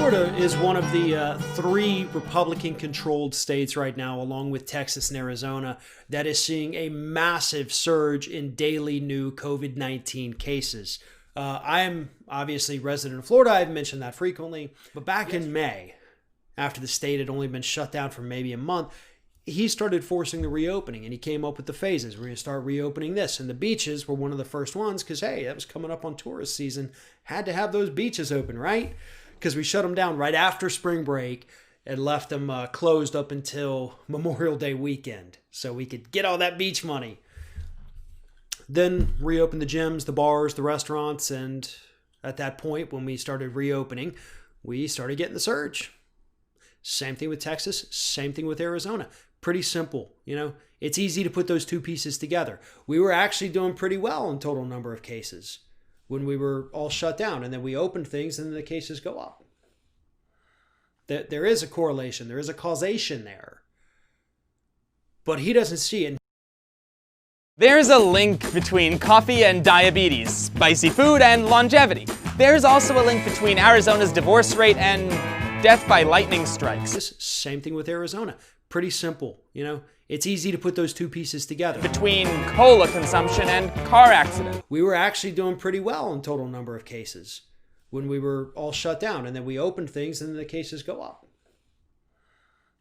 Florida is one of the 3 Republican-controlled states right now, along with Texas and Arizona, that is seeing a massive surge in daily new COVID-19 cases. I am obviously resident of Florida. I've mentioned that frequently. But back in May, after the state had only been shut down for maybe a month, he started forcing the reopening, and he came up with the phases. We're going to start reopening this. And the beaches were one of the first ones because, hey, that was coming up on tourist season. Had to have those beaches open, right? Because we shut them down right after spring break and left them closed up until Memorial Day weekend so we could get all that beach money. Then reopened the gyms, the bars, the restaurants, and at that point, when we started reopening, we started getting the surge. Same thing with Texas, same thing with Arizona. Pretty simple, It's easy to put those 2 pieces together. We were actually doing pretty well in total number of cases when we were all shut down, and then we opened things and then the cases go up. There is a correlation, there is a causation there. But he doesn't see it. There's a link between coffee and diabetes, spicy food and longevity. There's also a link between Arizona's divorce rate and death by lightning strikes. Same thing with Arizona. Pretty simple, It's easy to put those 2 pieces together. Between cola consumption and car accident. We were actually doing pretty well in total number of cases when we were all shut down, and then we opened things and then the cases go up.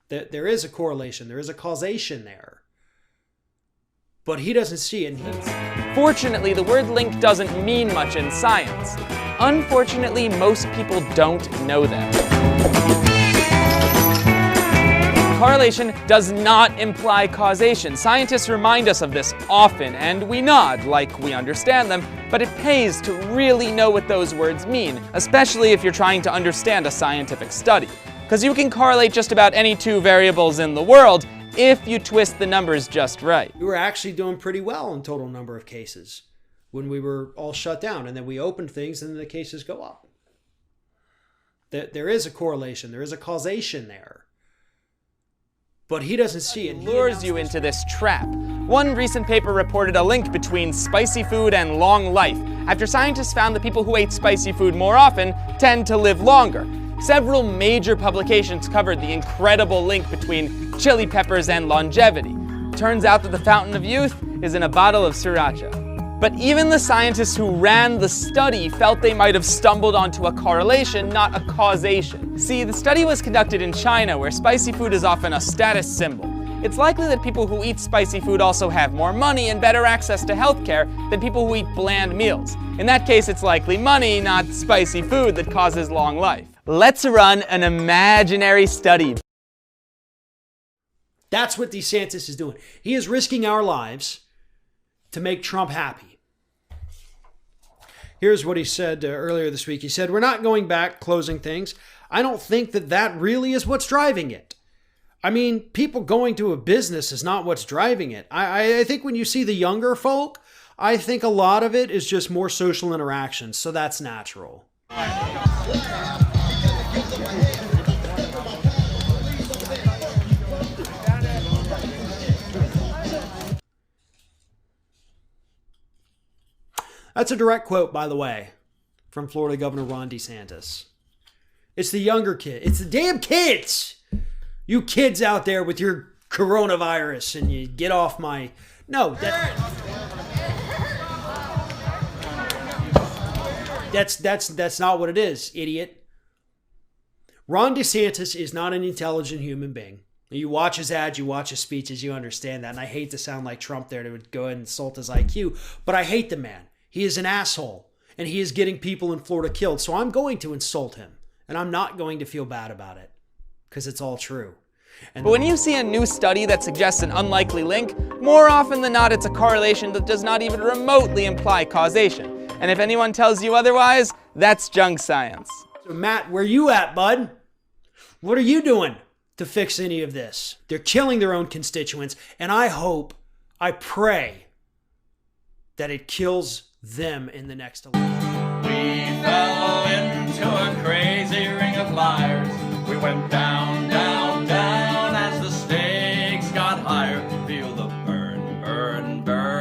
There is a correlation, there is a causation there. But he doesn't see it. Fortunately, the word link doesn't mean much in science. Unfortunately, most people don't know that. Correlation does not imply causation. Scientists remind us of this often, and we nod like we understand them, but it pays to really know what those words mean, especially if you're trying to understand a scientific study. Because you can correlate just about any 2 variables in the world if you twist the numbers just right. We were actually doing pretty well in total number of cases when we were all shut down, and then we opened things and then the cases go up. There is a correlation, there is a causation there. But he doesn't see it. Lures you into this trap. One recent paper reported a link between spicy food and long life, after scientists found that people who ate spicy food more often tend to live longer. Several major publications covered the incredible link between chili peppers and longevity. Turns out that the fountain of youth is in a bottle of sriracha. But even the scientists who ran the study felt they might have stumbled onto a correlation, not a causation. See, the study was conducted in China, where spicy food is often a status symbol. It's likely that people who eat spicy food also have more money and better access to healthcare than people who eat bland meals. In that case, it's likely money, not spicy food, that causes long life. Let's run an imaginary study. That's what DeSantis is doing. He is risking our lives to make Trump happy. Here's what he said earlier this week. He said, "We're not going back, closing things. I don't think that really is what's driving it. I mean, people going to a business is not what's driving it. I think when you see the younger folk, I think a lot of it is just more social interactions. So that's natural." That's a direct quote, by the way, from Florida Governor Ron DeSantis. It's the younger kid. It's the damn kids. You kids out there with your coronavirus, and you get off my... No, that's not what it is, idiot. Ron DeSantis is not an intelligent human being. You watch his ads, you watch his speeches, you understand that. And I hate to sound like Trump there to go ahead and insult his IQ, but I hate the man. He is an asshole, and he is getting people in Florida killed. So I'm going to insult him, and I'm not going to feel bad about it, because it's all true. But when you see a new study that suggests an unlikely link, more often than not it's a correlation that does not even remotely imply causation. And if anyone tells you otherwise, that's junk science. So Matt, where you at, bud? What are you doing to fix any of this? They're killing their own constituents, and I pray that it kills them in the next election. We fell into a crazy ring of liars. We went down, down, down as the stakes got higher. Feel the burn, burn, burn.